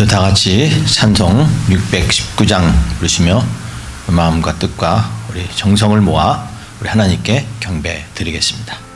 또 다 같이 찬송 619장 부르시며 마음과 뜻과 우리 정성을 모아 우리 하나님께 경배 드리겠습니다.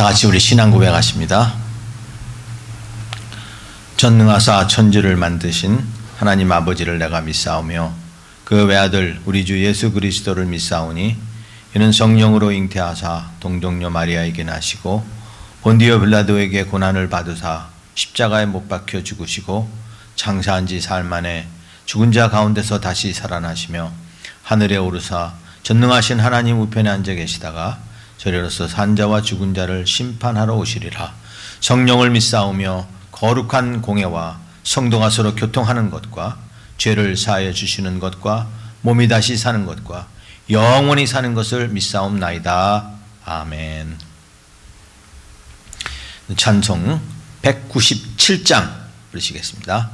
다 같이 우리 신앙 고백하십니다. 전능하사 천지를 만드신 하나님 아버지를 내가 믿사오며 그 외아들 우리 주 예수 그리스도를 믿사오니 이는 성령으로 잉태하사 동정녀 마리아에게 나시고 본디오 빌라도에게 고난을 받으사 십자가에 못 박혀 죽으시고 장사한 지 사흘 만에 죽은 자 가운데서 다시 살아나시며 하늘에 오르사 전능하신 하나님 우편에 앉아 계시다가 저리로서 산자와 죽은 자를 심판하러 오시리라. 성령을 믿사오며 거룩한 공예와 성도가 서로 교통하는 것과 죄를 사하여 주시는 것과 몸이 다시 사는 것과 영원히 사는 것을 믿사옵나이다. 아멘. 찬송 197장 부르시겠습니다.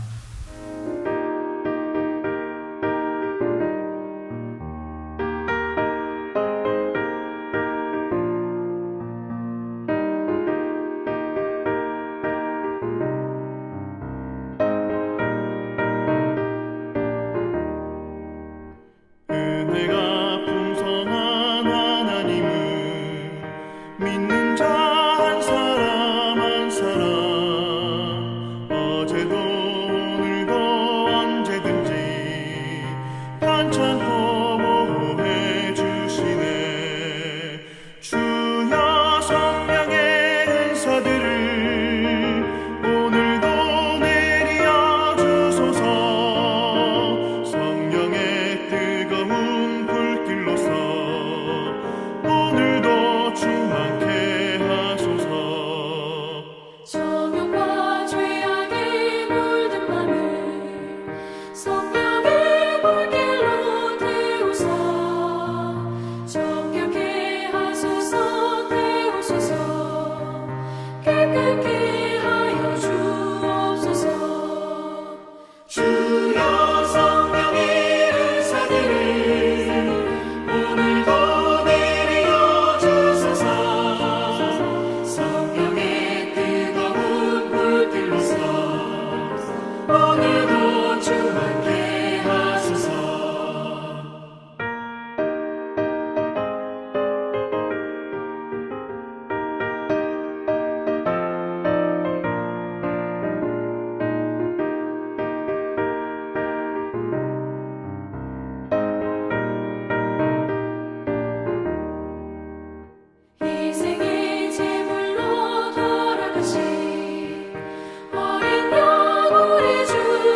어린 양 우리 주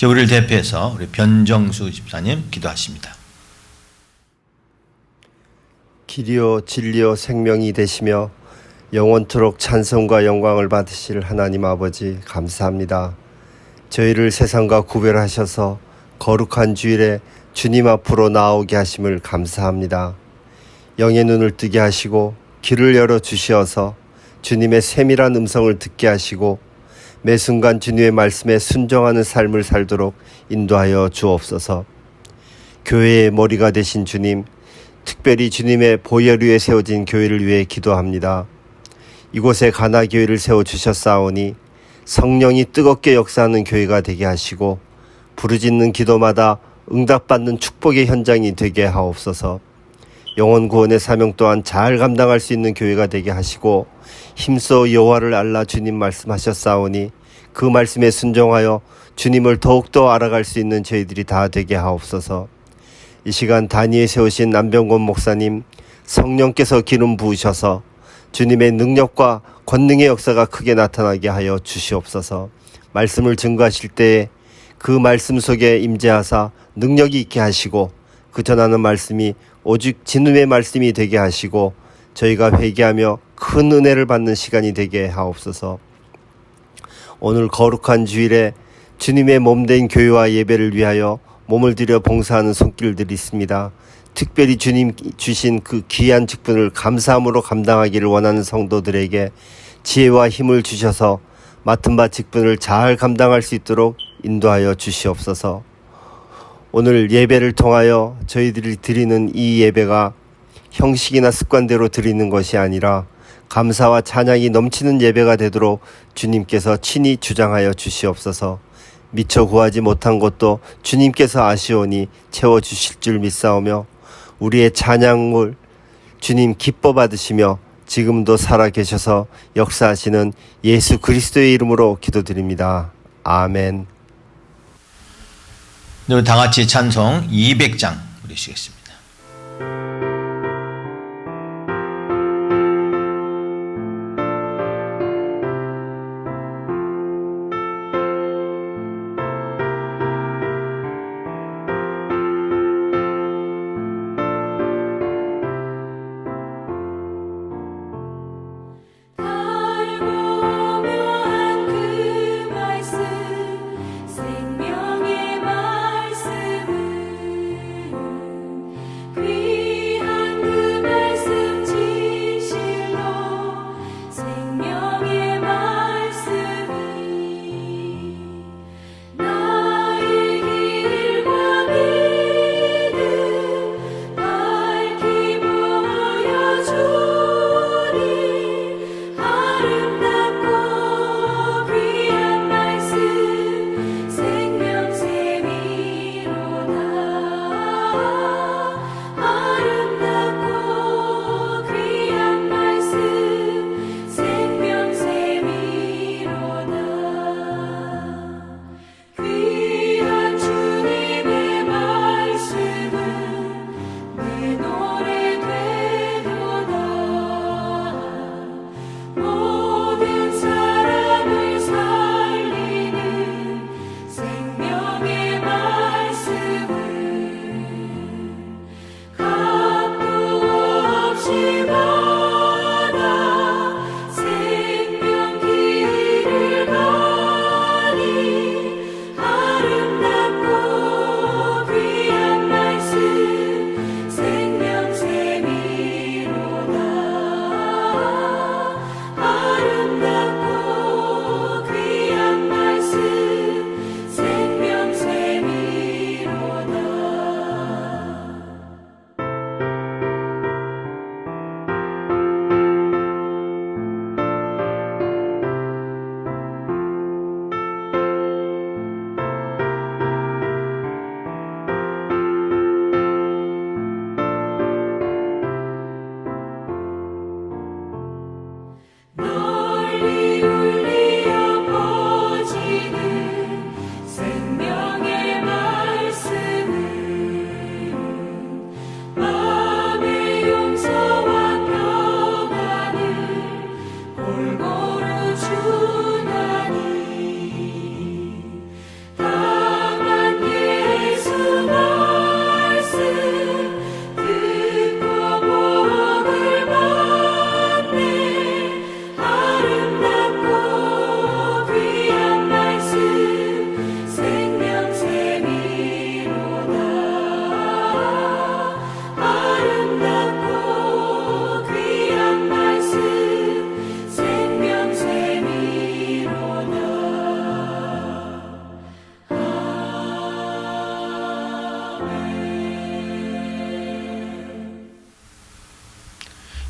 이제 우리를 대표해서 우리 변정수 집사님 기도하십니다. 길이요 진리요 생명이 되시며 영원토록 찬송과 영광을 받으실 하나님 아버지 감사합니다. 저희를 세상과 구별하셔서 거룩한 주일에 주님 앞으로 나오게 하심을 감사합니다. 영의 눈을 뜨게 하시고 길을 열어 주시어서 주님의 세밀한 음성을 듣게 하시고 매 순간 주님의 말씀에 순종하는 삶을 살도록 인도하여 주옵소서. 교회의 머리가 되신 주님, 특별히 주님의 보혈 위에 세워진 교회를 위해 기도합니다. 이곳에 가나교회를 세워주셨사오니 성령이 뜨겁게 역사하는 교회가 되게 하시고 부르짖는 기도마다 응답받는 축복의 현장이 되게 하옵소서. 영혼 구원의 사명 또한 잘 감당할 수 있는 교회가 되게 하시고 힘써 여호와를 알라 주님 말씀하셨사오니 그 말씀에 순종하여 주님을 더욱더 알아갈 수 있는 저희들이 다 되게 하옵소서. 이 시간 단위에 세우신 남병권 목사님, 성령께서 기름 부으셔서 주님의 능력과 권능의 역사가 크게 나타나게 하여 주시옵소서. 말씀을 증거하실 때에 그 말씀 속에 임재하사 능력이 있게 하시고 그 전하는 말씀이 오직 진음의 말씀이 되게 하시고 저희가 회개하며 큰 은혜를 받는 시간이 되게 하옵소서. 오늘 거룩한 주일에 주님의 몸된 교회와 예배를 위하여 몸을 들여 봉사하는 손길들이 있습니다. 특별히 주님 주신 그 귀한 직분을 감사함으로 감당하기를 원하는 성도들에게 지혜와 힘을 주셔서 맡은 바 직분을 잘 감당할 수 있도록 인도하여 주시옵소서. 오늘 예배를 통하여 저희들이 드리는 이 예배가 형식이나 습관대로 드리는 것이 아니라 감사와 찬양이 넘치는 예배가 되도록 주님께서 친히 주장하여 주시옵소서. 미처 구하지 못한 것도 주님께서 아시오니 채워주실 줄 믿사오며 우리의 찬양을 주님 기뻐 받으시며 지금도 살아계셔서 역사하시는 예수 그리스도의 이름으로 기도드립니다. 아멘. 우리 다 같이 찬송 200장 부르시겠습니다. 생명의 말씀은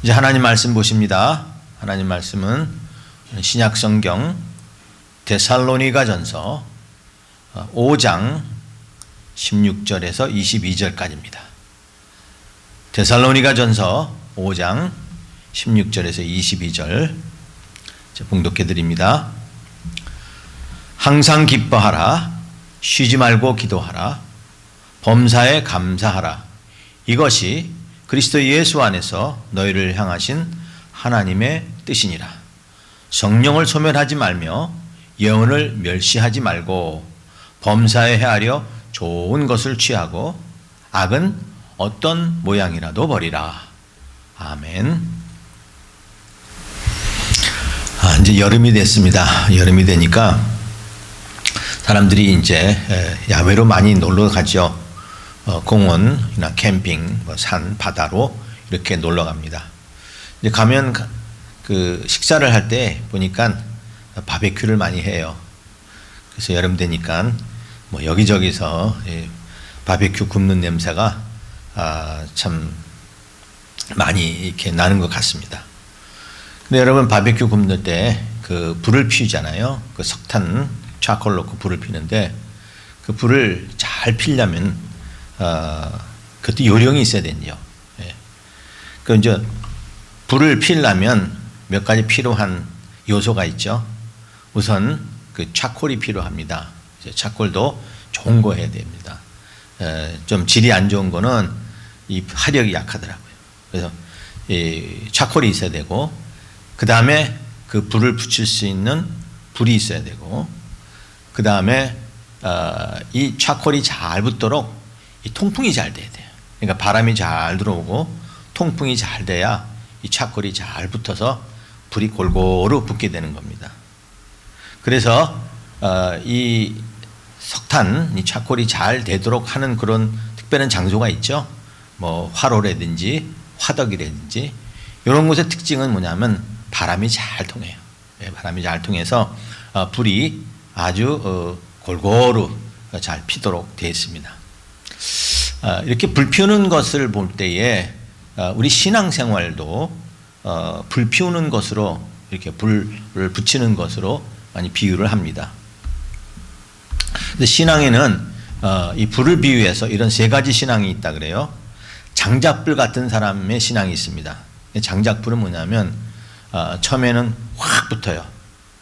이제 하나님 말씀 보십니다. 하나님 말씀은 신약 성경 데살로니가전서 5장 16절에서 22절까지입니다. 데살로니가전서 5장 16절에서 22절 봉독해 드립니다. 항상 기뻐하라. 쉬지 말고 기도하라. 범사에 감사하라. 이것이 그리스도 예수 안에서 너희를 향하신 하나님의 뜻이니라. 성령을 소멸하지 말며 예언을 멸시하지 말고 범사에 헤아려 좋은 것을 취하고 악은 어떤 모양이라도 버리라. 아멘. 이제 여름이 됐습니다. 여름이 되니까 사람들이 이제 야외로 많이 놀러 가죠. 공원이나 캠핑, 산, 바다로 이렇게 놀러 갑니다. 이제 가면 그 식사를 할 때 보니까 바베큐를 많이 해요. 그래서 여름 되니까 뭐 여기저기서 바베큐 굽는 냄새가 참 많이 이렇게 나는 것 같습니다. 근데 여러분 바베큐 굽는 때 그 불을 피우잖아요. 그 석탄 차콜 넣고 불을 피는데 그 불을 잘 피려면 그것도 요령이 있어야 되죠. 예. 그 이제 불을 피려면 몇 가지 필요한 요소가 있죠. 우선 그 차콜이 필요합니다. 차콜도 좋은 거 해야 됩니다. 좀 질이 안 좋은 거는 이 화력이 약하더라고요. 그래서 이 차콜이 있어야 되고, 그 다음에 그 불을 붙일 수 있는 불이 있어야 되고, 그 다음에 이 차콜이 잘 붙도록 이 통풍이 잘 돼야 돼요. 그러니까 바람이 잘 들어오고 통풍이 잘 돼야 이 차콜이 잘 붙어서 불이 골고루 붙게 되는 겁니다. 그래서 이 석탄, 이 차콜이 잘 되도록 하는 그런 특별한 장소가 있죠. 뭐 화로라든지 화덕이라든지 이런 곳의 특징은 뭐냐면 바람이 잘 통해요. 바람이 잘 통해서 불이 아주 골고루 잘 피도록 되어 있습니다. 이렇게 불 피우는 것을 볼 때에 우리 신앙생활도 불 피우는 것으로 이렇게 불을 붙이는 것으로 많이 비유를 합니다. 근데 신앙에는 이 불을 비유해서 이런 세 가지 신앙이 있다 그래요. 장작불 같은 사람의 신앙이 있습니다. 장작불은 뭐냐면 처음에는 확 붙어요.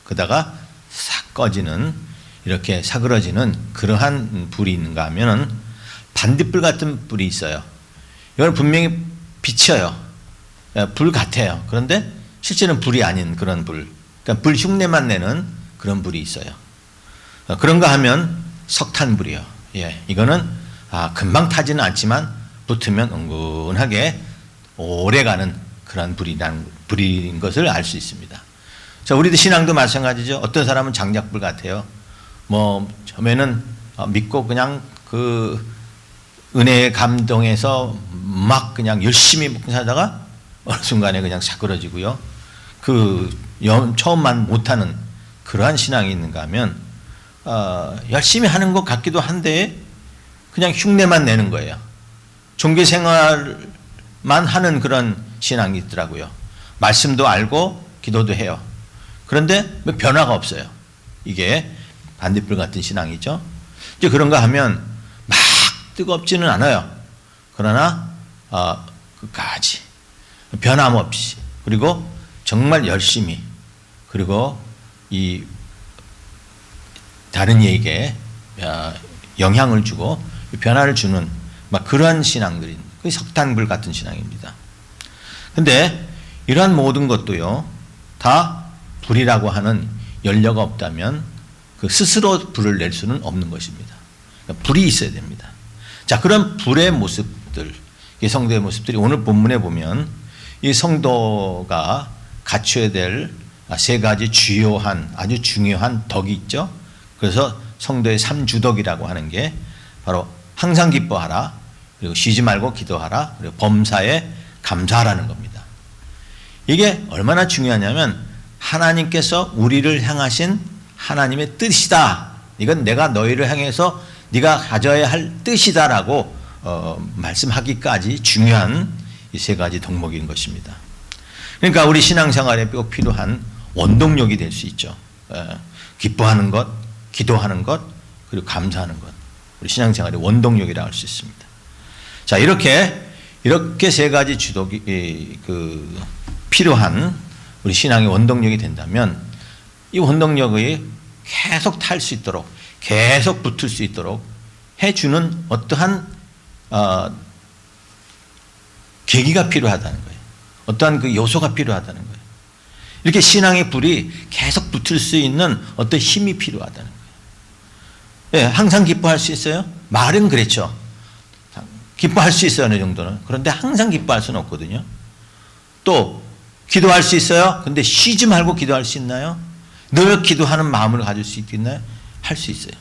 그러다가 싹 꺼지는, 이렇게 사그러지는 그러한 불이 있는가 하면은 반딧불 같은 불이 있어요. 이건 분명히 비쳐요. 불 같아요. 그런데 실제는 불이 아닌 그런 불. 그러니까 불 흉내만 내는 그런 불이 있어요. 그런가 하면 석탄불이요. 예, 이거는 금방 타지는 않지만 붙으면 은근하게 오래가는 그런 불인 것을 알 수 있습니다. 자, 우리도 신앙도 마찬가지죠. 어떤 사람은 장작불 같아요. 뭐 처음에는 믿고 그냥 그 은혜에 감동해서 막 그냥 열심히 먹고 살다가 어느 순간에 그냥 사그러지고요. 처음만 못하는 그러한 신앙이 있는가 하면 열심히 하는 것 같기도 한데 그냥 흉내만 내는 거예요. 종교 생활만 하는 그런 신앙이 있더라고요. 말씀도 알고 기도도 해요. 그런데 변화가 없어요. 이게 반딧불 같은 신앙이죠. 이제 그런가 하면 막 뜨겁지는 않아요. 그러나 끝까지 변함없이, 그리고 정말 열심히, 그리고 이 다른 이에게 영향을 주고 변화를 주는 막 그러한 신앙들이, 그 석탄불 같은 신앙입니다. 근데 이러한 모든 것도요, 다 불이라고 하는 연료가 없다면 그 스스로 불을 낼 수는 없는 것입니다. 그러니까 불이 있어야 됩니다. 자, 그런 불의 모습들, 이 성도의 모습들이 오늘 본문에 보면 이 성도가 갖춰야 될 세 가지 주요한, 아주 중요한 덕이 있죠. 그래서 성도의 3주덕이라고 하는 게 바로 항상 기뻐하라, 그리고 쉬지 말고 기도하라, 그리고 범사에 감사하라는 겁니다. 이게 얼마나 중요하냐면 하나님께서 우리를 향하신 하나님의 뜻이다. 이건 내가 너희를 향해서 네가 가져야 할 뜻이다라고 말씀하기까지 중요한 이 세 가지 덕목인 것입니다. 그러니까 우리 신앙생활에 꼭 필요한 원동력이 될 수 있죠. 기뻐하는 것, 기도하는 것, 그리고 감사하는 것. 우리 신앙생활의 원동력이라고 할 수 있습니다. 자, 이렇게 세 가지 주독이 필요한 우리 신앙의 원동력이 된다면 이 원동력이 계속 탈 수 있도록, 계속 붙을 수 있도록 해주는 어떠한 계기가 필요하다는 거예요. 어떠한 그 요소가 필요하다는 거예요. 이렇게 신앙의 불이 계속 붙을 수 있는 어떤 힘이 필요하다는 거예요. 예, 항상 기뻐할 수 있어요? 말은 그렇죠. 기뻐할 수 있어요, 어느 정도는. 그런데 항상 기뻐할 수는 없거든요. 또 기도할 수 있어요? 근데 쉬지 말고 기도할 수 있나요? 늘 기도하는 마음을 가질 수 있겠나요? 할 수 있어요.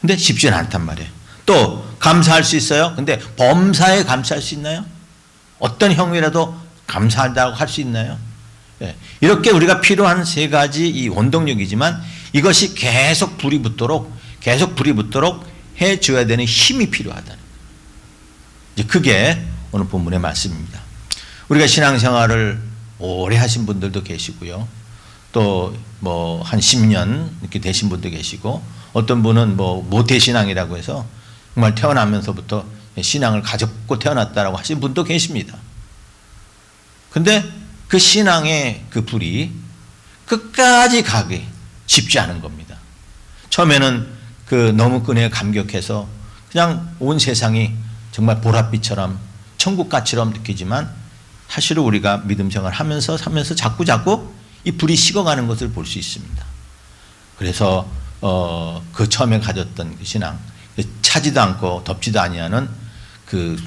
근데 쉽지는 않단 말이에요. 또 감사할 수 있어요? 근데 범사에 감사할 수 있나요? 어떤 행위라도 감사한다고 할 수 있나요? 예, 이렇게 우리가 필요한 세 가지 이 원동력이지만 이것이 계속 불이 붙도록 해줘야 되는 힘이 필요하다는 거예요. 이제 그게 오늘 본문의 말씀입니다. 우리가 신앙생활을 오래 하신 분들도 계시고요. 또 뭐 한 10년 이렇게 되신 분도 계시고 어떤 분은 뭐 모태신앙이라고 해서 정말 태어나면서부터 신앙을 가졌고 태어났다라고 하신 분도 계십니다. 근데 그 신앙의 그 불이 끝까지 가기 쉽지 않은 겁니다. 처음에는 그 너무 끈에 감격해서 그냥 온 세상이 정말 보랏빛처럼 천국같이처럼 느끼지만 사실은 우리가 믿음 생활을 하면서 자꾸 이 불이 식어가는 것을 볼 수 있습니다. 그래서 그 처음에 가졌던 그 신앙, 차지도 않고 덥지도 아니하는 그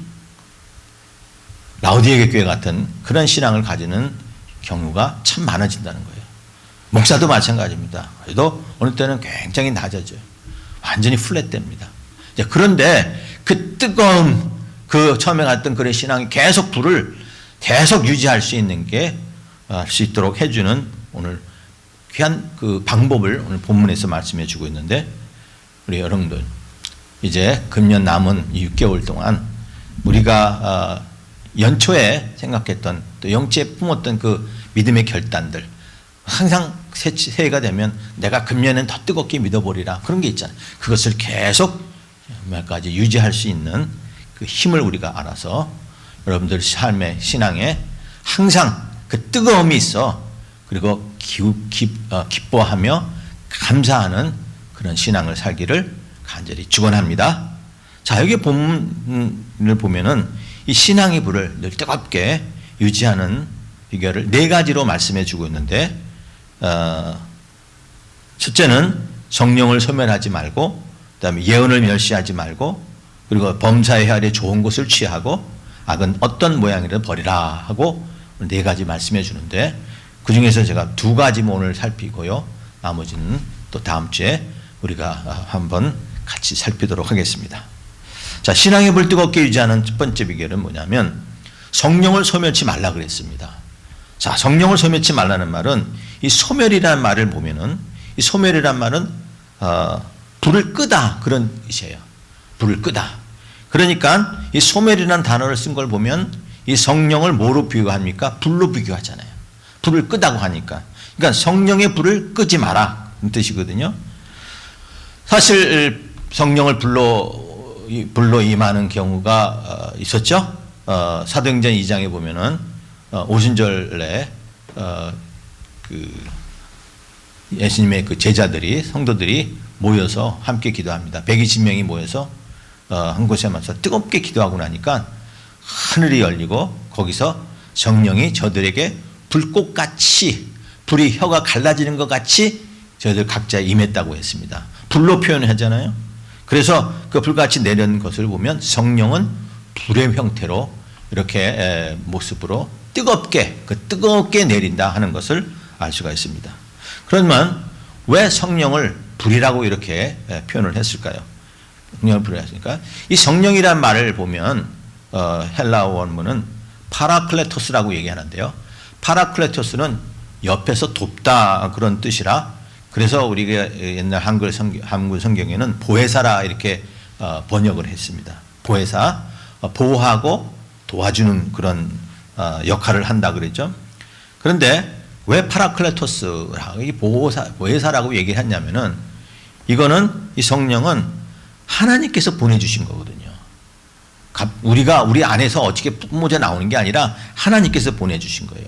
라오디게아 교회 같은 그런 신앙을 가지는 경우가 참 많아진다는 거예요. 목사도 마찬가지입니다. 그래도 어느 때는 굉장히 낮아져요. 완전히 플랫됩니다. 그런데 그 뜨거움, 그 처음에 갔던 그런 신앙이 계속 불을 계속 유지할 수 있는 게 할 수 있도록 해주는 오늘 귀한 그 방법을 오늘 본문에서 말씀해 주고 있는데 우리 여러분들 이제 금년 남은 6개월 동안 우리가 연초에 생각했던 또 영지에 품었던 그 믿음의 결단들 항상 새해가 되면 내가 금년엔 더 뜨겁게 믿어보리라 그런 게 있잖아요. 그것을 계속 몇까지 유지할 수 있는 그 힘을 우리가 알아서 여러분들 삶의 신앙에 항상 그 뜨거움이 있어 그리고 기뻐하며 감사하는 그런 신앙을 살기를 간절히 축원합니다. 자, 여기 본문을 보면은 이 신앙의 불을 늘 뜨겁게 유지하는 비결을 네 가지로 말씀해 주고 있는데 첫째는 성령을 소멸하지 말고 그다음에 예언을 멸시하지 말고 그리고 범사의 헤아려 좋은 것을 취하고 악은 어떤 모양이라도 버리라 하고 네 가지 말씀해 주는데 그중에서 제가 두 가지만 오늘 살피고요. 나머지는 또 다음 주에 우리가 한번 같이 살피도록 하겠습니다. 자, 신앙의 불 뜨겁게 유지하는 첫 번째 비결은 뭐냐면 성령을 소멸치 말라 그랬습니다. 자, 성령을 소멸치 말라는 말은 이 소멸이라는 말을 보면은 이 소멸이라는 말은 불을 끄다 그런 뜻이에요. 불을 끄다. 그러니까 이 소멸이라는 단어를 쓴 걸 보면 이 성령을 뭐로 비교합니까? 불로 비교하잖아요. 불을 끄다고 하니까. 그러니까 성령의 불을 끄지 마라 그런 뜻이거든요. 사실 성령을 불로 임하는 경우가 있었죠. 사도행전 2장에 보면은 오순절에 그 예수님의 그 제자들이 성도들이 모여서 함께 기도합니다. 120명이 모여서 한 곳에 맞서 뜨겁게 기도하고 나니까 하늘이 열리고 거기서 성령이 저들에게 불꽃같이 불이 혀가 갈라지는 것 같이 저희들 각자 임했다고 했습니다. 불로 표현을 하잖아요. 그래서 그 불같이 내려는 것을 보면 성령은 불의 형태로 이렇게 모습으로 뜨겁게 내린다 하는 것을 알 수가 있습니다. 그러면 왜 성령을 불이라고 이렇게 표현을 했을까요? 성령을 불이라고 했으니까 이 성령이란 말을 보면 헬라어 원문은 파라클레토스라고 얘기하는데요. 파라클레토스는 옆에서 돕다 그런 뜻이라 그래서 우리가 옛날 한글 성경에는 보혜사라 이렇게 번역을 했습니다. 보혜사, 보호하고 도와주는 그런 역할을 한다 그랬죠. 그런데 왜 파라클레토스라고 이 보혜사라고 얘기를 했냐면은 이거는 이 성령은 하나님께서 보내주신 거거든요. 우리가 우리 안에서 어떻게 뿜어져 나오는 게 아니라 하나님께서 보내주신 거예요.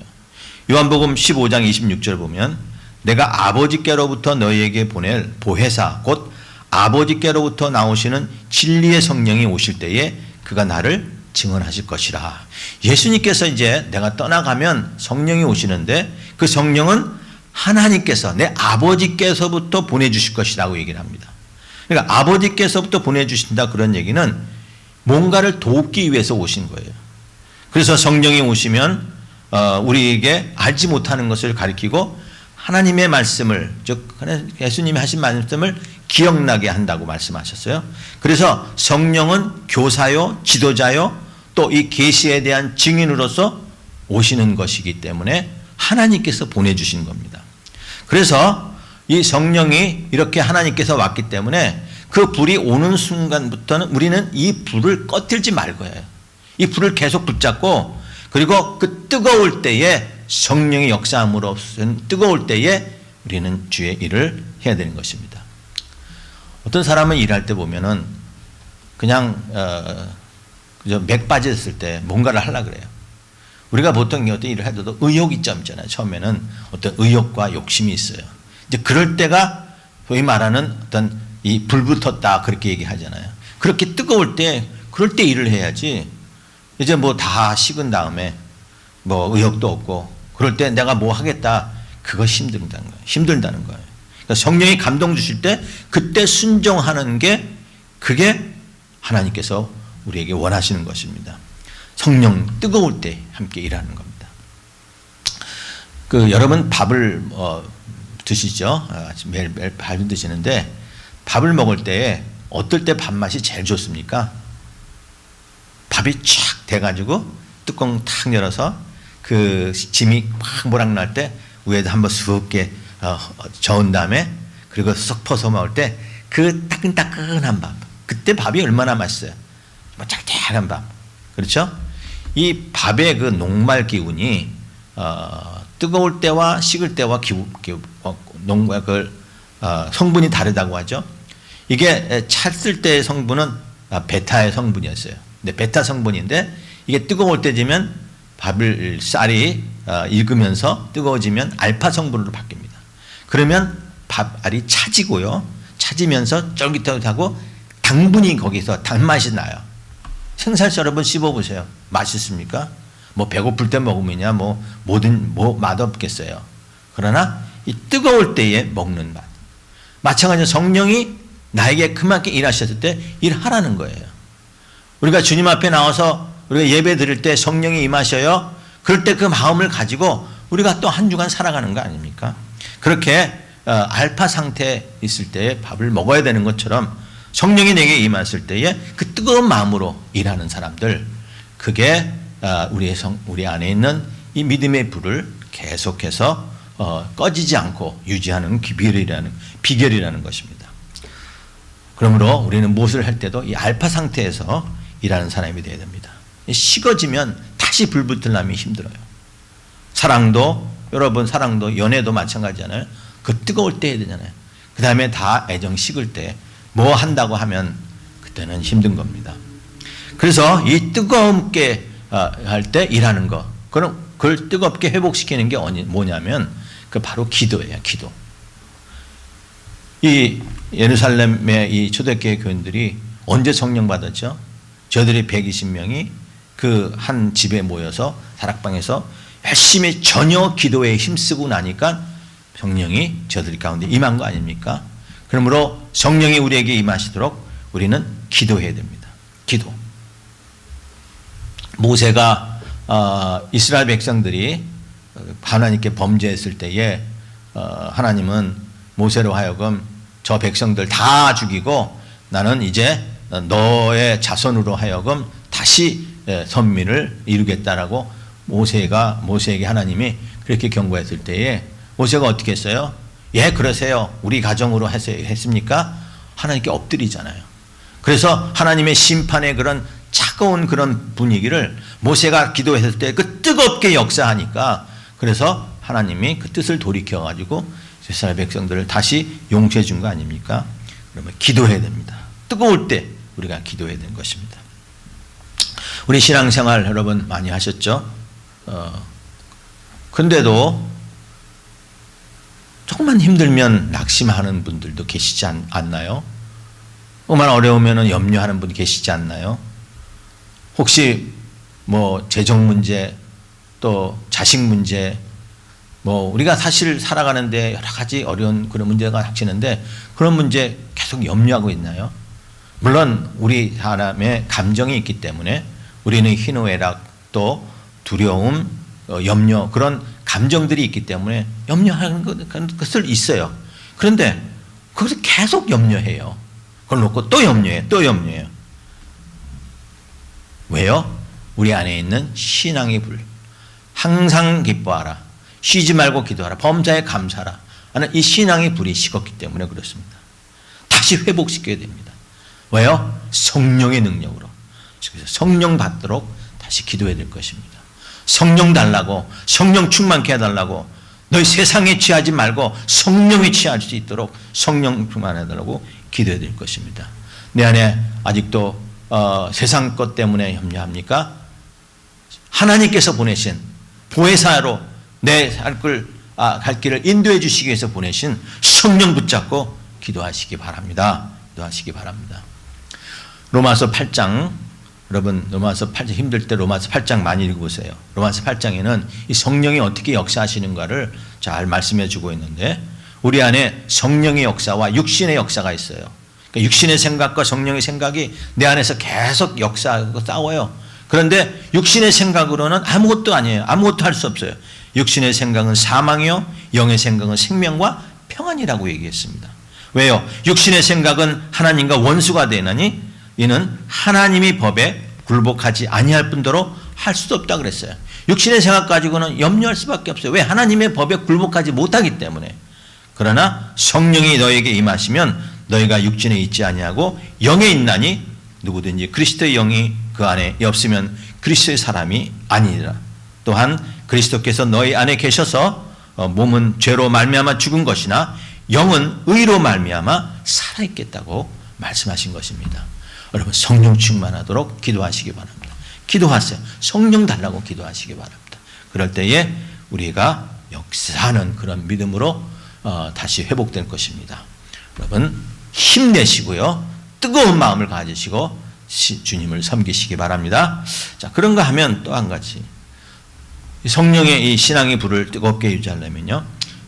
요한복음 15장 26절 보면 내가 아버지께로부터 너희에게 보낼 보혜사 곧 아버지께로부터 나오시는 진리의 성령이 오실 때에 그가 나를 증언하실 것이라. 예수님께서 이제 내가 떠나가면 성령이 오시는데 그 성령은 하나님께서 내 아버지께서부터 보내주실 것이라고 얘기를 합니다. 그러니까 아버지께서부터 보내주신다 그런 얘기는 뭔가를 돕기 위해서 오신 거예요. 그래서 성령이 오시면 우리에게 알지 못하는 것을 가리키고 하나님의 말씀을 즉 예수님이 하신 말씀을 기억나게 한다고 말씀하셨어요. 그래서 성령은 교사요, 지도자요, 또 이 계시에 대한 증인으로서 오시는 것이기 때문에 하나님께서 보내주신 겁니다. 그래서 이 성령이 이렇게 하나님께서 왔기 때문에 그 불이 오는 순간부터는 우리는 이 불을 꺼뜨리지 말 거예요. 이 불을 계속 붙잡고 그리고 그 뜨거울 때에 성령의 역사함으로 뜨거울 때에 우리는 주의 일을 해야 되는 것입니다. 어떤 사람은 일할 때 보면은 그냥 그저 맥 빠졌을 때 뭔가를 하려고 그래요. 우리가 보통 어떤 일을 해도 의욕이 좀 있잖아요. 처음에는 어떤 의욕과 욕심이 있어요. 이제 그럴 때가 소위 말하는 어떤 이 불 붙었다 그렇게 얘기하잖아요. 그렇게 뜨거울 때 그럴 때 일을 해야지 이제 뭐 다 식은 다음에 뭐 의욕도 없고 그럴 때 내가 뭐 하겠다 그거 힘들다는 거예요. 그러니까 성령이 감동 주실 때 그때 순종하는 게 그게 하나님께서 우리에게 원하시는 것입니다. 성령 뜨거울 때 함께 일하는 겁니다. 여러분 밥을 드시죠? 매일 밥을 드시는데 밥을 먹을 때 어떨 때 밥맛이 제일 좋습니까? 밥이 쫙 돼가지고 뚜껑 탁 열어서 그 짐이 확 모락 날 때 위에다 한번 수없게 저은 다음에 그리고 쏙 퍼서 먹을 때 그 따끈따끈한 밥 그때 밥이 얼마나 맛있어요. 짝짝한 밥. 그렇죠? 이 밥의 그 녹말 기운이 뜨거울 때와 식을 때와 성분이 다르다고 하죠. 이게 찼을 때의 성분은 베타의 성분이었어요. 근데 베타 성분인데 이게 뜨거울 때 되면 쌀이 익으면서 뜨거워지면 알파 성분으로 바뀝니다. 그러면 밥알이 차지면서 쫄깃쫄깃하고 당분이 거기서 단맛이 나요. 생살치 여러분 씹어보세요. 맛있습니까? 뭐 배고플 때 먹으면야 뭐 맛없겠어요. 그러나 이 뜨거울 때에 먹는 맛. 마찬가지로 성령이 나에게 그만큼 일하셨을 때 일하라는 거예요. 우리가 주님 앞에 나와서 우리가 예배 드릴 때 성령이 임하셔요. 그럴 때 그 마음을 가지고 우리가 또 한 주간 살아가는 거 아닙니까? 그렇게 알파 상태에 있을 때 밥을 먹어야 되는 것처럼 성령이 내게 임했을 때에 그 뜨거운 마음으로 일하는 사람들, 그게 우리 안에 있는 이 믿음의 불을 계속해서 꺼지지 않고 유지하는 비결이라는 것입니다. 그러므로 우리는 무엇을 할 때도 이 알파 상태에서 일하는 사람이 되어야 됩니다. 식어지면 다시 불 붙으려면 힘들어요. 여러분 사랑도 연애도 마찬가지잖아요. 그 뜨거울 때 해야 되잖아요. 그 다음에 다 애정 식을 때 뭐 한다고 하면 그때는 힘든 겁니다. 그래서 이 뜨겁게 할 때 일하는 거, 그럼 그걸 뜨겁게 회복시키는 게 뭐냐면 그 바로 기도예요. 기도. 이 예루살렘의 이 초대교회 교인들이 언제 성령 받았죠? 저들이 120명이 그 한 집에 모여서 다락방에서 열심히 전혀 기도에 힘쓰고 나니까 성령이 저들 가운데 임한 거 아닙니까? 그러므로 성령이 우리에게 임하시도록 우리는 기도해야 됩니다. 기도. 모세가 이스라엘 백성들이 하나님께 범죄했을 때에 하나님은 모세로 하여금 저 백성들 다 죽이고 나는 이제 너의 자손으로 하여금 다시 선민을 이루겠다라고 모세에게 하나님이 그렇게 경고했을 때에 모세가 어떻게 했어요? 예, 그러세요. 우리 가정으로 했습니까? 하나님께 엎드리잖아요. 그래서 하나님의 심판의 그런 차가운 그런 분위기를 모세가 기도했을 때 그 뜨겁게 역사하니까 그래서 하나님이 그 뜻을 돌이켜가지고 이스라엘 백성들을 다시 용서해 준 거 아닙니까? 그러면 기도해야 됩니다. 뜨거울 때 우리가 기도해야 되는 것입니다. 우리 신앙생활 여러분 많이 하셨죠? 근데도 조금만 힘들면 낙심하는 분들도 계시지 않나요? 정말 어려우면 염려하는 분 계시지 않나요? 혹시 뭐 재정 문제, 또 자식 문제, 뭐 우리가 사실 살아가는데 여러 가지 어려운 그런 문제가 닥치는데 그런 문제 계속 염려하고 있나요? 물론 우리 사람의 감정이 있기 때문에 우리는 희노애락 또 두려움, 염려 그런 감정들이 있기 때문에 염려하는 것을 있어요. 그런데 거기서 계속 염려해요. 그걸 놓고 또 염려해요. 또 염려해요. 왜요? 우리 안에 있는 신앙의 불. 항상 기뻐하라. 쉬지 말고 기도하라. 범사에 감사하라. 하는 이 신앙의 불이 식었기 때문에 그렇습니다. 다시 회복시켜야 됩니다. 왜요? 성령의 능력으로. 그래서 성령 받도록 다시 기도해야 될 것입니다. 성령 달라고, 성령 충만케 해달라고, 너희 세상에 취하지 말고 성령에 취할 수 있도록 성령 충만해달라고 기도해야 될 것입니다. 내 안에 아직도 세상 것 때문에 염려합니까? 하나님께서 보내신 보혜사로 내 갈 길을 인도해 주시기 위해서 보내신 성령 붙잡고 기도하시기 바랍니다. 기도하시기 바랍니다. 로마서 8장, 여러분 로마서 8장 힘들 때 로마서 8장 많이 읽어보세요. 로마서 8장에는 이 성령이 어떻게 역사하시는가를 잘 말씀해 주고 있는데 우리 안에 성령의 역사와 육신의 역사가 있어요. 그러니까 육신의 생각과 성령의 생각이 내 안에서 계속 역사하고 싸워요. 그런데 육신의 생각으로는 아무것도 아니에요. 아무것도 할 수 없어요. 육신의 생각은 사망이요 영의 생각은 생명과 평안이라고 얘기했습니다. 왜요? 육신의 생각은 하나님과 원수가 되나니 이는 하나님이 법에 굴복하지 아니할 뿐더러 할 수도 없다 그랬어요. 육신의 생각 가지고는 염려할 수밖에 없어요. 왜? 하나님의 법에 굴복하지 못하기 때문에. 그러나 성령이 너에게 임하시면 너희가 육신에 있지 아니하고 영에 있나니 누구든지 그리스도의 영이 그 안에 없으면 그리스도의 사람이 아니니라. 또한 그리스도께서 너희 안에 계셔서 몸은 죄로 말미암아 죽은 것이나 영은 의로 말미암아 살아있겠다고 말씀하신 것입니다. 여러분 성령 충만하도록 기도하시기 바랍니다. 기도하세요. 성령 달라고 기도하시기 바랍니다. 그럴 때에 우리가 역사하는 그런 믿음으로 다시 회복될 것입니다. 여러분 힘내시고요. 뜨거운 마음을 가지시고 주님을 섬기시기 바랍니다. 자, 그런가 하면 또 한 가지 성령의 이 신앙의 불을 뜨겁게 유지하려면요.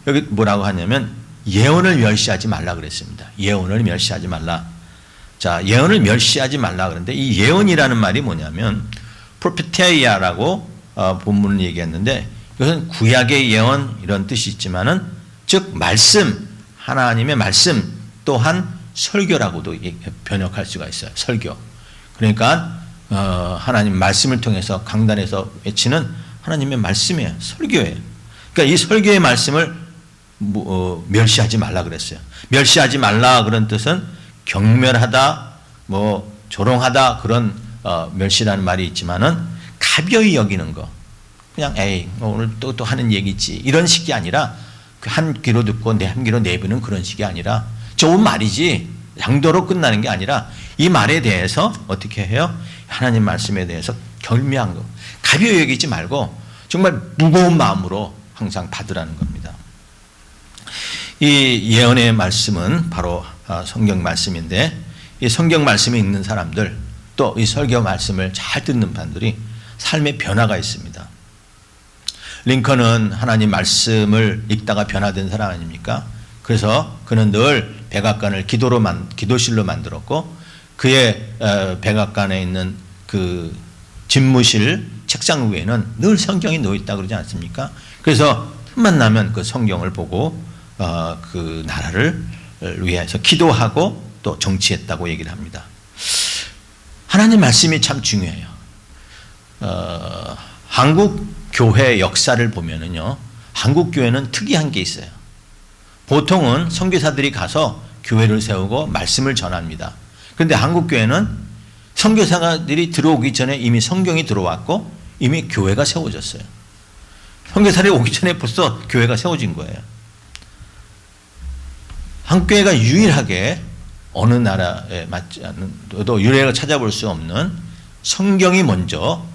여기 뭐라고 하냐면 예언을 멸시하지 말라 그랬습니다. 예언을 멸시하지 말라. 자, 예언을 멸시하지 말라 그러는데 이 예언이라는 말이 뭐냐면 프로페테이아라고 본문을 얘기했는데 이것은 구약의 예언 이런 뜻이 있지만은 즉 말씀, 하나님의 말씀 또한 설교라고도 번역할 수가 있어요. 설교. 그러니까 하나님 말씀을 통해서 강단에서 외치는 하나님의 말씀이에요. 설교예요. 그러니까 이 설교의 말씀을 멸시하지 말라 그랬어요. 멸시하지 말라 그런 뜻은 경멸하다, 뭐 조롱하다 그런 멸시라는 말이 있지만은 가벼이 여기는 거. 그냥 에이 오늘 또 하는 얘기지 이런 식이 아니라 그 한 귀로 듣고 내 한 귀로 내비는 그런 식이 아니라 좋은 말이지 양도로 끝나는 게 아니라 이 말에 대해서 어떻게 해요? 하나님 말씀에 대해서 경미한 거. 가벼이 여기지 말고 정말 무거운 마음으로 항상 받으라는 겁니다. 이 예언의 말씀은 바로 성경 말씀인데 이 성경 말씀이 있는 사람들 또 이 설교 말씀을 잘 듣는 분들이 삶의 변화가 있습니다. 링컨은 하나님 말씀을 읽다가 변화된 사람 아닙니까? 그래서 그는 늘 백악관을 기도실로 만들었고 그의 백악관에 있는 그 집무실 책상 위에는 늘 성경이 놓여 있다 그러지 않습니까? 그래서 틈만 나면 그 성경을 보고 그 나라를 위해서 기도하고 또 정치했다고 얘기를 합니다. 하나님 말씀이 참 중요해요. 한국 교회 역사를 보면은요, 한국 교회는 특이한 게 있어요. 보통은 선교사들이 가서 교회를 세우고 말씀을 전합니다. 그런데 한국 교회는 선교사들이 들어오기 전에 이미 성경이 들어왔고 이미 교회가 세워졌어요. 선교사들이 오기 전에 벌써 교회가 세워진 거예요. 한국 교회가 유일하게 어느 나라에 맞지 않는, 또 유례를 찾아볼 수 없는 성경이 먼저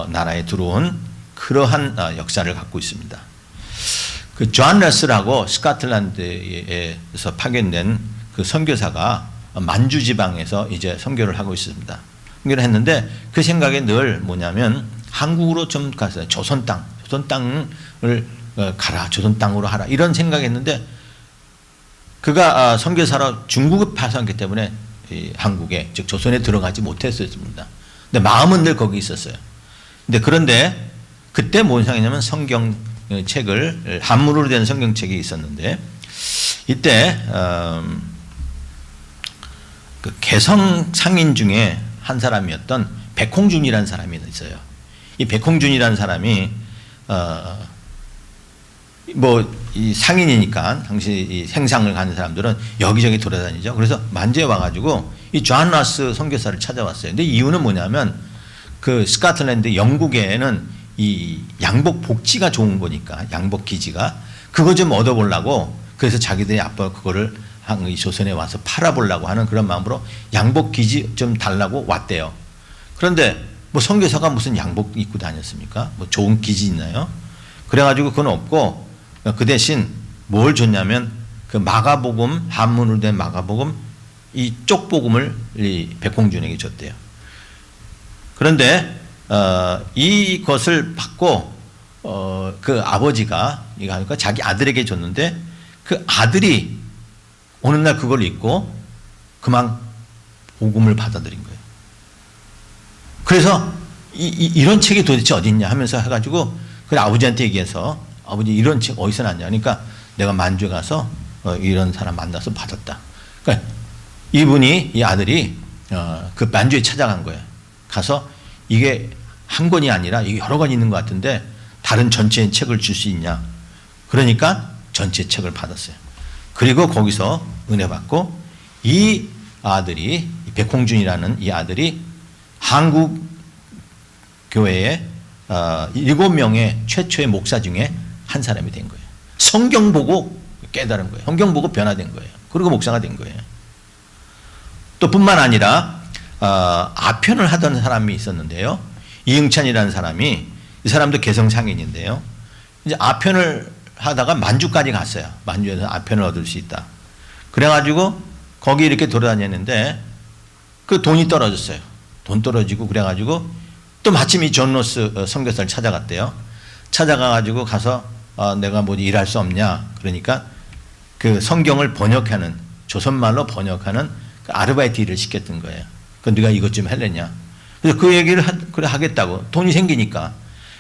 나라에 들어온 그러한 역사를 갖고 있습니다. 그 존 러스라고 스코틀랜드에서 파견된 그 선교사가 만주 지방에서 이제 선교를 하고 있습니다. 선교를 했는데 그 생각에 늘 뭐냐면 한국으로 좀 가서 조선 땅을 가라, 조선 땅으로 하라, 이런 생각했는데 그가 선교사로 중국을 파송했기 때문에 한국에, 즉 조선에 들어가지 못했었습니다. 근데 마음은 늘 거기 있었어요. 그런데 그때 뭔 상황이냐면 성경책을 한문으로 된 성경책이 있었는데 이때 그 개성 상인 중에 한 사람이었던 백홍준이라는 사람이 있어요. 이 백홍준이라는 사람이 이 상인이니까 당시 이 생상을 가는 사람들은 여기저기 돌아다니죠. 그래서 만주에 와가지고 이 존 러스 선교사를 찾아왔어요. 근데 이유는 뭐냐면 그 스코틀랜드 영국에는 이 양복 복지가 좋은 거니까, 양복 기지가 그거 좀 얻어보려고, 그래서 자기들이 아빠 그거를 이 조선에 와서 팔아보려고 하는 그런 마음으로 양복 기지 좀 달라고 왔대요. 그런데 뭐 선교사가 무슨 양복 입고 다녔습니까? 뭐 좋은 기지 있나요? 그래가지고 그건 없고 그 대신 뭘 줬냐면 그 마가복음, 한문으로 된 마가복음, 이 쪽복음을 이 백홍준에게 줬대요. 그런데 이것을 받고 그 아버지가 이거 하니까 자기 아들에게 줬는데 그 아들이 어느 날 그걸 읽고 그만 복음을 받아들인 거예요. 그래서 이런 책이 도대체 어디 있냐 하면서 해가지고 그 아버지한테 얘기해서, 아버지 이런 책 어디서 났냐 하니까 내가 만주에 가서 이런 사람 만나서 받았다. 그러니까 이 아들이 그 만주에 찾아간 거예요. 가서 이게 한 권이 아니라 이게 여러 권 있는 것 같은데 다른 전체의 책을 줄 수 있냐. 그러니까 전체 책을 받았어요. 그리고 거기서 은혜 받고 이 아들이, 백홍준이라는 이 아들이 한국 교회의 7명의 최초의 목사 중에 한 사람이 된 거예요. 성경 보고 깨달은 거예요. 성경 보고 변화된 거예요. 그리고 목사가 된 거예요. 또 뿐만 아니라 아편을 하던 사람이 있었는데요. 이응찬이라는 사람이, 이 사람도 개성상인인데요. 이제 아편을 하다가 만주까지 갔어요. 만주에서 아편을 얻을 수 있다. 그래가지고 거기 이렇게 돌아다녔는데 그 돈이 떨어졌어요. 돈 떨어지고 그래가지고 또 마침 이 존 러스 선교사를 찾아갔대요. 찾아가가지고 가서 내가 뭐 일할 수 없냐. 그러니까 그 성경을 번역하는, 조선말로 번역하는 그 아르바이트 일을 시켰던 거예요. 그 네가 이것 좀 할래냐. 그래서 그 얘기를 그래 하겠다고, 돈이 생기니까.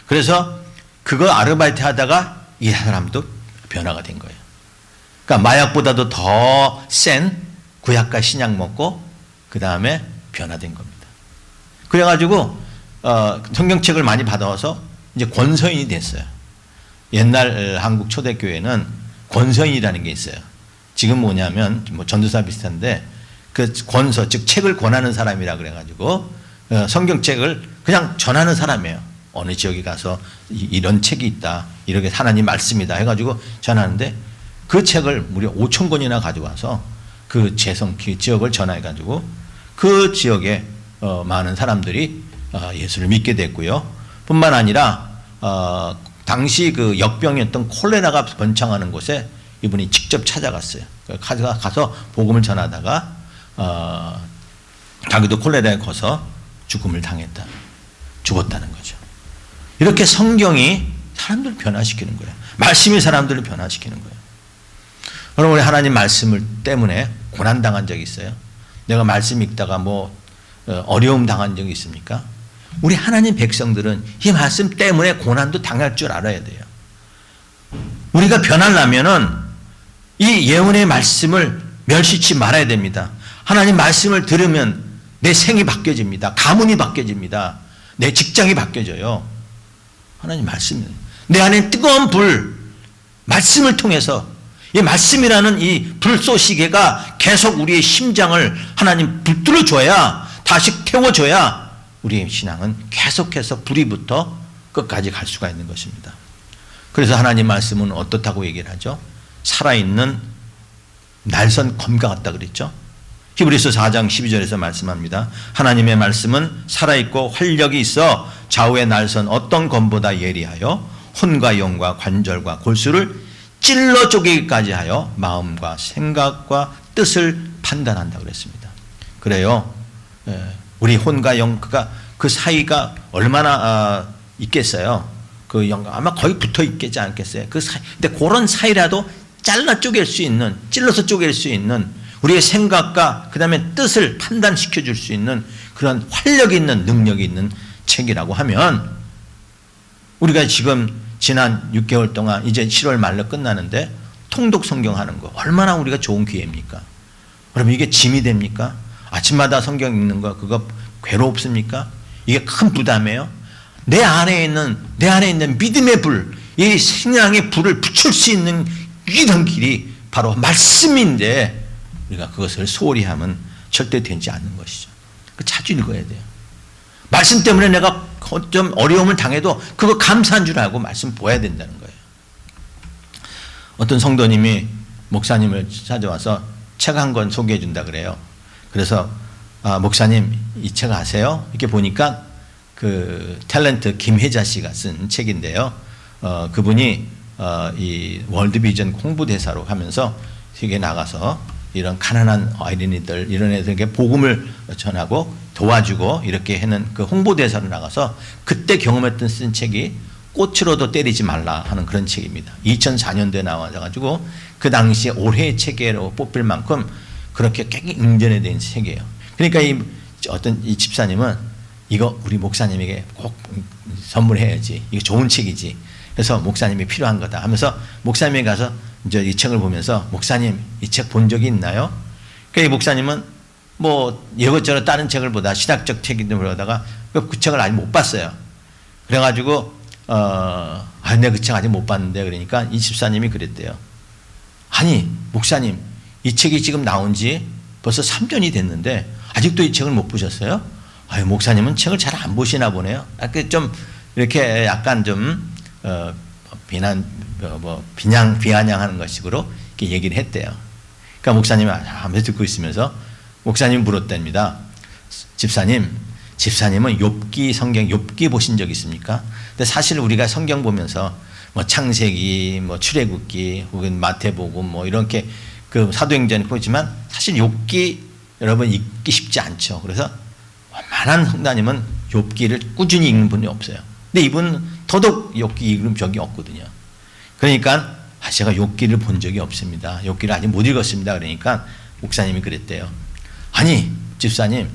그래서 그거 아르바이트 하다가 이 사람도 변화가 된 거예요. 그러니까 마약보다도 더 센 구약과 신약 먹고 그 다음에 변화된 겁니다. 그래가지고 성경책을 많이 받아와서 이제 권서인이 됐어요. 옛날 한국 초대교회는 권서인이라는 게 있어요. 지금 뭐냐면 뭐 전도사 비슷한데 그 권서, 즉 책을 권하는 사람이라 그래가지고 성경책을 그냥 전하는 사람이에요. 어느 지역에 가서 이런 책이 있다, 이렇게 하나님 말씀이다 해가지고 전하는데 그 책을 무려 5,000권이나 가져와서 그 지역을 전해가지고 그 지역에 많은 사람들이 예수를 믿게 됐고요. 뿐만 아니라 당시 그 역병이었던 콜레라가 번창하는 곳에 이분이 직접 찾아갔어요. 가서 복음을 전하다가 자기도 콜레라에 걸려서 죽음을 당했다, 죽었다는 거죠. 이렇게 성경이 사람들을 변화시키는 거예요. 말씀이 사람들을 변화시키는 거예요. 여러분, 우리 하나님 말씀을 때문에 고난당한 적이 있어요? 내가 말씀 읽다가 뭐 어려움 당한 적이 있습니까? 우리 하나님 백성들은 이 말씀 때문에 고난도 당할 줄 알아야 돼요. 우리가 변하려면은 이 예언의 말씀을 멸시치 말아야 됩니다. 하나님 말씀을 들으면 내 생이 바뀌어집니다. 가문이 바뀌어집니다. 내 직장이 바뀌어져요. 하나님 말씀, 내 안에 뜨거운 불, 말씀을 통해서 이 말씀이라는 이 불쏘시개가 계속 우리의 심장을 하나님 붙들어 줘야, 다시 태워줘야 우리의 신앙은 계속해서 불이 붙어 끝까지 갈 수가 있는 것입니다. 그래서 하나님 말씀은 어떻다고 얘기를 하죠? 살아있는 날선 검과 같다 그랬죠. 히브리서 4장 12절에서 말씀합니다. 하나님의 말씀은 살아있고 활력이 있어 좌우의 날선 어떤 검보다 예리하여 혼과 영과 관절과 골수를 찔러 쪼개기까지 하여 마음과 생각과 뜻을 판단한다 그랬습니다. 그래요. 우리 혼과 영, 그 사이가 얼마나 있겠어요. 그 영, 아마 거의 붙어 있겠지 않겠어요. 그 사이, 근데 그런 사이라도 잘라 쪼갤 수 있는, 찔러서 쪼갤 수 있는 우리의 생각과 그 다음에 뜻을 판단시켜 줄 수 있는 그런 활력이 있는 능력이 있는 책이라고 하면 우리가 지금 지난 6개월 동안 이제 7월 말로 끝나는데 통독 성경 하는 거 얼마나 우리가 좋은 기회입니까? 그럼 이게 짐이 됩니까? 아침마다 성경 읽는 거 그거 괴롭습니까? 이게 큰 부담이에요. 내 안에 있는 믿음의 불, 이 신앙의 불을 붙일 수 있는 유일한 길이 바로 말씀인데 우리가 그것을 소홀히 하면 절대 되지 않는 것이죠. 자주 읽어야 돼요. 말씀 때문에 내가 좀 어려움을 당해도 그거 감사한 줄 알고 말씀 보아야 된다는 거예요. 어떤 성도님이 목사님을 찾아와서 책 한 권 소개해 준다 그래요. 그래서 목사님 이 책 아세요? 이렇게 보니까 그 탤런트 김혜자 씨가 쓴 책인데요. 그분이 이 월드비전 홍보대사로 하면서 세계에 나가서 이런 가난한 어린이들 이런 애들에게 복음을 전하고 도와주고 이렇게 하는 그 홍보대사로 나가서 그때 경험했던 쓴 책이 꽃으로도 때리지 말라 하는 그런 책입니다. 2004년도에 나와가지고 그 당시에 올해의 책으로 뽑힐 만큼 그렇게 꽤 인전에 된 책이에요. 그러니까 이 집사님은 이거 우리 목사님에게 꼭 선물해야지. 이거 좋은 책이지. 그래서 목사님이 필요한 거다 하면서 목사님에 가서 이제 이 책을 보면서 목사님 이 책 본 적이 있나요? 그러니까 이 목사님은 뭐 이것저것 다른 책을 보다 신학적 책을 보다가 그 책을 아직 못 봤어요. 그래가지고 내가 그 책 아직 못 봤는데 그러니까 이 집사님이 그랬대요. 아니 목사님 이 책이 지금 나온 지 벌써 3년이 됐는데 아직도 이 책을 못 보셨어요? 아유 목사님은 책을 잘 안 보시나 보네요. 좀 이렇게 약간 좀 비아냥하는 것식으로 이렇게 얘기를 했대요. 그러니까 목사님이 아무도 듣고 있으면서 목사님 물었답니다. 집사님은 욥기 성경 욥기 보신 적 있습니까? 근데 사실 우리가 성경 보면서 뭐 창세기, 뭐 출애굽기, 혹은 마태복음 뭐 이렇게 그 사도행전을 보지만 사실 욥기 여러분 읽기 쉽지 않죠. 그래서 웬만한 성도님은 욥기를 꾸준히 읽는 분이 없어요. 근데 이분 더더욱 욥기 읽은 적이 없거든요. 그러니까 제가 욥기를 본 적이 없습니다. 욥기를 아직 못 읽었습니다. 그러니까 목사님이 그랬대요. 아니 집사님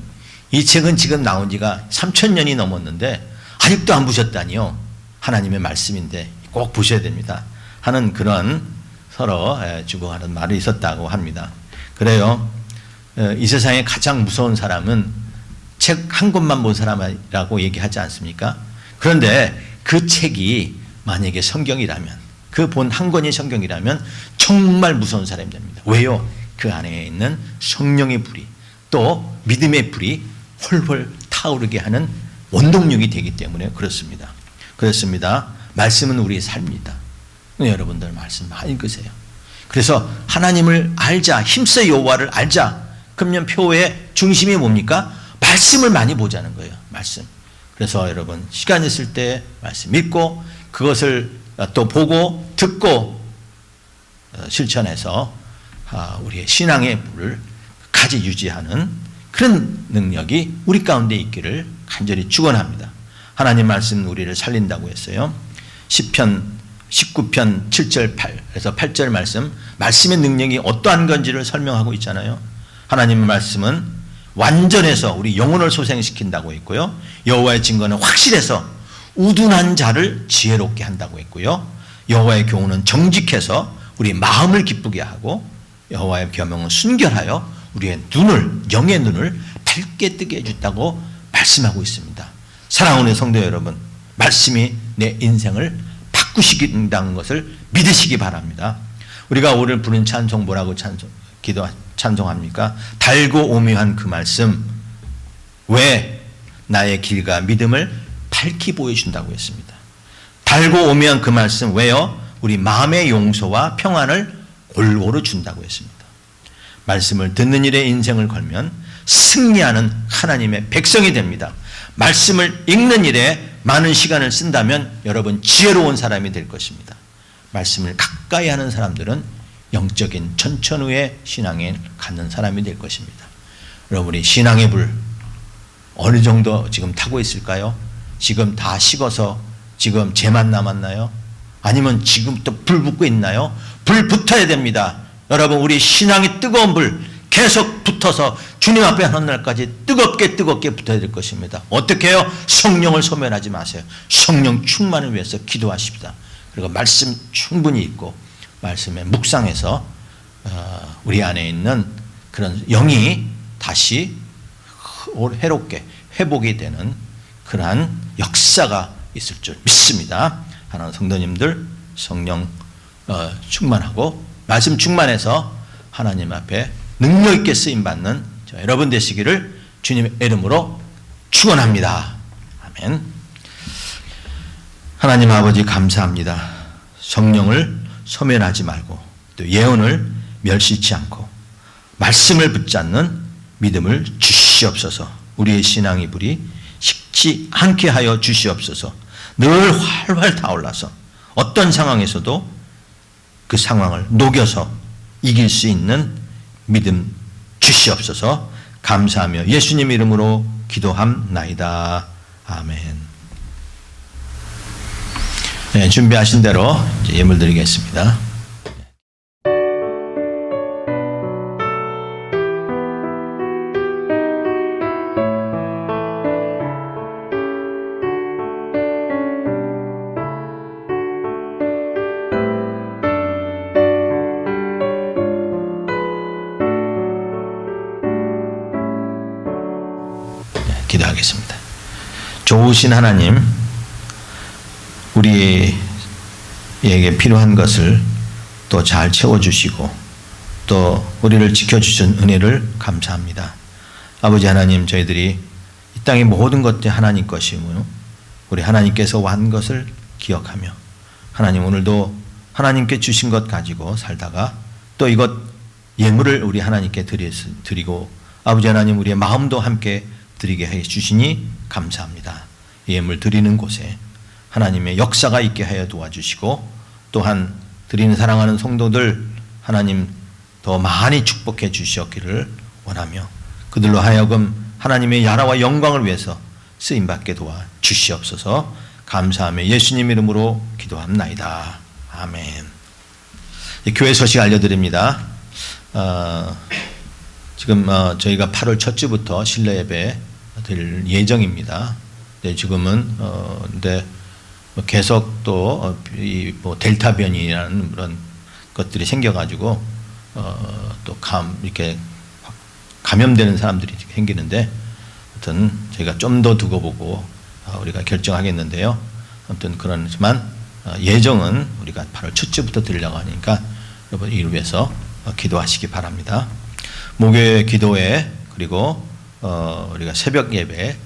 이 책은 지금 나온 지가 3000년이 넘었는데 아직도 안 보셨다니요. 하나님의 말씀인데 꼭 보셔야 됩니다. 하는 그런 서로 주고하는 말이 있었다고 합니다. 그래요. 이 세상에 가장 무서운 사람은 책 한 권만 본 사람이라고 얘기하지 않습니까? 그런데 그 책이 만약에 성경이라면 그 본 한 권이 성경이라면 정말 무서운 사람이 됩니다. 왜요? 그 안에 있는 성령의 불이 또 믿음의 불이 홀홀 타오르게 하는 원동력이 되기 때문에 그렇습니다. 말씀은 우리의 삶이다. 여러분들 말씀 많이 읽으세요. 그래서 하나님을 알자, 힘써 여호와를 알자. 그러면 표의 중심이 뭡니까? 말씀을 많이 보자는 거예요. 말씀. 그래서 여러분 시간 있을 때 말씀 읽고 그것을 또 보고 듣고 실천해서 우리의 신앙의 불을 가지 유지하는 그런 능력이 우리 가운데 있기를 간절히 축원합니다. 하나님 말씀 우리를 살린다고 했어요. 시편 19편 7절 8 그래서 8절 말씀의 능력이 어떠한 건지를 설명하고 있잖아요. 하나님의 말씀은 완전해서 우리 영혼을 소생시킨다고 했고요. 여호와의 증거는 확실해서 우둔한 자를 지혜롭게 한다고 했고요. 여호와의 교훈은 정직해서 우리 마음을 기쁘게 하고 여호와의 계명은 순결하여 우리의 눈을 영의 눈을 밝게 뜨게 해준다고 말씀하고 있습니다. 사랑하는 성도 여러분, 말씀이 내 인생을 바꾸시킨다는 것을 믿으시기 바랍니다. 우리가 오늘 부른 찬송 뭐라고 찬송합니까? 달고 오묘한 그 말씀, 왜 나의 길과 믿음을 밝히 보여준다고 했습니다. 달고 오면 그 말씀 왜요? 우리 마음의 용서와 평안을 골고루 준다고 했습니다. 말씀을 듣는 일에 인생을 걸면 승리하는 하나님의 백성이 됩니다. 말씀을 읽는 일에 많은 시간을 쓴다면 여러분 지혜로운 사람이 될 것입니다. 말씀을 가까이 하는 사람들은 영적인 천천후의 신앙에 갖는 사람이 될 것입니다. 여러분이 신앙의 불 어느 정도 지금 타고 있을까요? 지금 다 식어서 지금 재만 남았나요? 아니면 지금 또 불 붙고 있나요? 불 붙어야 됩니다. 여러분 우리 신앙이 뜨거운 불 계속 붙어서 주님 앞에 하는 날까지 뜨겁게 붙어야 될 것입니다. 어떻게 해요? 성령을 소멸하지 마세요. 성령 충만을 위해서 기도하십시다. 그리고 말씀 충분히 읽고 말씀에 묵상해서 우리 안에 있는 그런 영이 다시 해롭게 회복이 되는 그러한 역사가 있을 줄 믿습니다. 하나님 성도님들 성령 충만하고 말씀 충만해서 하나님 앞에 능력 있게 쓰임 받는 여러분 되시기를 주님의 이름으로 축원합니다. 아멘. 하나님 아버지 감사합니다. 성령을 소멸하지 말고 또 예언을 멸시치 않고 말씀을 붙잡는 믿음을 주시옵소서. 우리의 신앙의 불이 식지 않게 하여 주시옵소서. 늘 활활 타올라서 어떤 상황에서도 그 상황을 녹여서 이길 수 있는 믿음 주시옵소서. 감사하며 예수님 이름으로 기도함나이다. 아멘. 네, 준비하신 대로 예물 드리겠습니다. 기도하겠습니다. 좋으신 하나님, 우리에게 필요한 것을 또 잘 채워주시고 또 우리를 지켜주신 은혜를 감사합니다. 아버지 하나님, 저희들이 이 땅의 모든 것들이 하나님 것이므로 우리 하나님께서 한 것을 기억하며 하나님 오늘도 하나님께 주신 것 가지고 살다가 또 이것 예물을 우리 하나님께 드리고 아버지 하나님 우리의 마음도 함께 드리게 해 주시니 감사합니다. 예물 드리는 곳에 하나님의 역사가 있게 하여 도와주시고 또한 드리는 사랑하는 성도들 하나님 더 많이 축복해 주시었기를 원하며 그들로 하여금 하나님의 나라와 영광을 위해서 쓰임받게 도와주시옵소서. 감사하며 예수님 이름으로 기도합나이다. 아멘. 교회 소식 알려드립니다. 지금 저희가 8월 첫 주부터 실내 예배 드릴 예정입니다. 네, 지금은 근데 계속 또 뭐 델타 변이라는 그런 것들이 생겨가지고 또 이렇게 감염되는 사람들이 생기는데 아무튼 저희가 좀 더 두고 보고 우리가 결정하겠는데요. 아무튼 그렇지만 예정은 우리가 8월 첫 주부터 드리려고 하니까 여러분 이를 위해서 기도하시기 바랍니다. 목요일 기도회 그리고 우리가 새벽 예배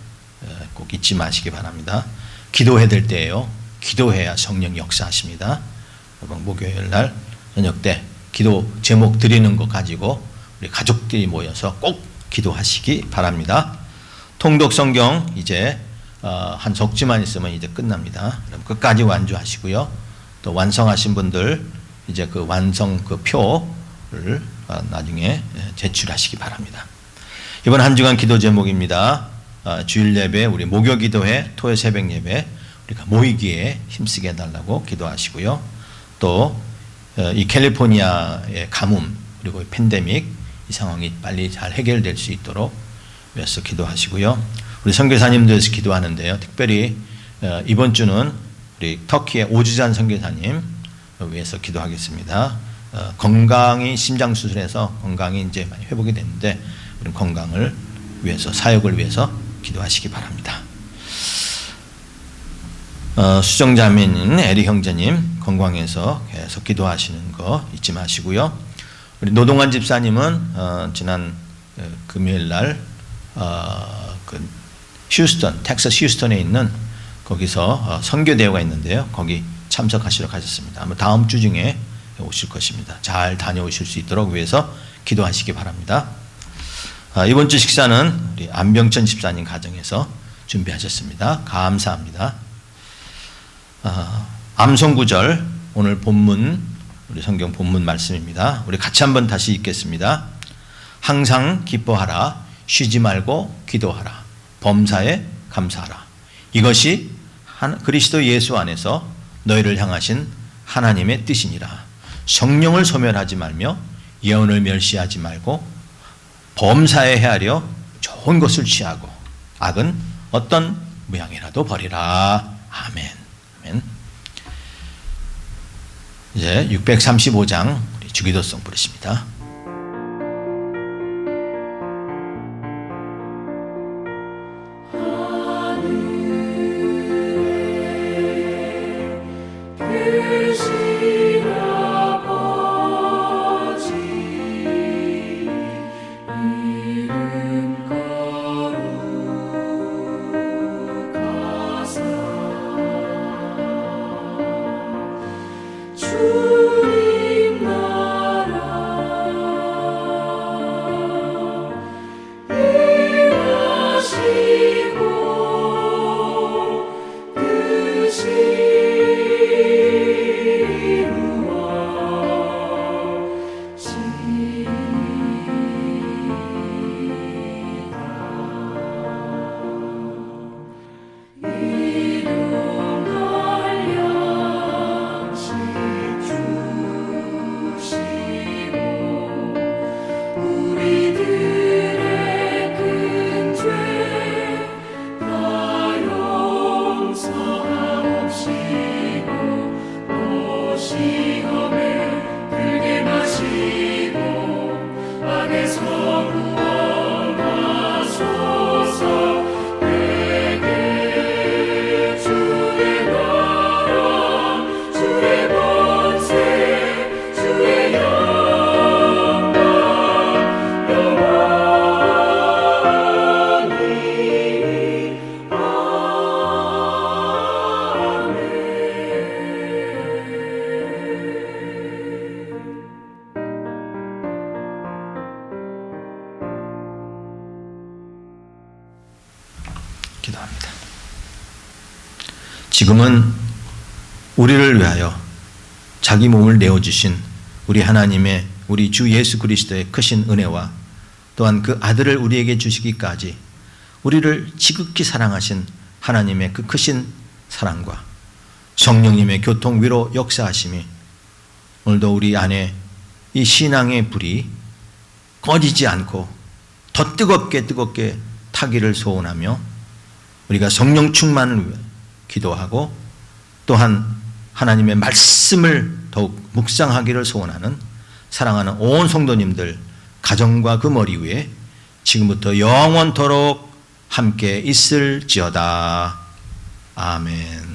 꼭 잊지 마시기 바랍니다. 기도해야 될 때예요. 기도해야 성령 역사하십니다. 여러분 목요일 날 저녁 때 기도 제목 드리는 거 가지고 우리 가족들이 모여서 꼭 기도하시기 바랍니다. 통독 성경 이제 한 석주만 있으면 이제 끝납니다. 끝까지 완주하시고요. 또 완성하신 분들 이제 그 완성 그 표를 나중에 제출하시기 바랍니다. 이번 한 주간 기도 제목입니다. 주일 예배, 우리 목요 기도회, 토요 새벽 예배 우리가 모이기에 힘쓰게 해달라고 기도하시고요. 또 이 캘리포니아의 가뭄 그리고 팬데믹 이 상황이 빨리 잘 해결될 수 있도록 위해서 기도하시고요. 우리 선교사님들에서 기도하는데요. 특별히 이번 주는 우리 터키의 오주잔 선교사님 위해서 기도하겠습니다. 건강이 심장 수술해서 건강이 이제 많이 회복이 됐는데 우리 건강을 위해서 사역을 위해서 기도하시기 바랍니다. 수정자매인 에리 형제님 건강해서 계속 기도하시는 거 잊지 마시고요. 우리 노동환 집사님은 지난 금요일 날 그 휴스턴 텍사스 휴스턴에 있는 거기서 선교대회가 있는데요. 거기 참석하시러 가셨습니다. 아마 다음 주 중에 오실 것입니다. 잘 다녀오실 수 있도록 위해서 기도하시기 바랍니다. 이번 주 식사는 우리 안병천 집사님 가정에서 준비하셨습니다. 감사합니다. 암송구절 오늘 본문 우리 성경 본문 말씀입니다. 우리 같이 한번 다시 읽겠습니다. 항상 기뻐하라, 쉬지 말고 기도하라, 범사에 감사하라. 이것이 그리스도 예수 안에서 너희를 향하신 하나님의 뜻이니라. 성령을 소멸하지 말며 예언을 멸시하지 말고 범사에 헤아려 좋은 것을 취하고 악은 어떤 모양이라도 버리라. 아멘. 아멘. 이제 635장 우리 주기도송 부르십니다. 기도합니다. 지금은 우리를 위하여 자기 몸을 내어주신 우리 하나님의 우리 주 예수 그리스도의 크신 은혜와 또한 그 아들을 우리에게 주시기까지 우리를 지극히 사랑하신 하나님의 그 크신 사랑과 성령님의 교통 위로 역사하심이 오늘도 우리 안에 이 신앙의 불이 꺼지지 않고 더 뜨겁게 타기를 소원하며 우리가 성령 충만을 위해 기도하고 또한 하나님의 말씀을 더욱 묵상하기를 소원하는 사랑하는 온 성도님들 가정과 그 머리 위에 지금부터 영원토록 함께 있을지어다. 아멘.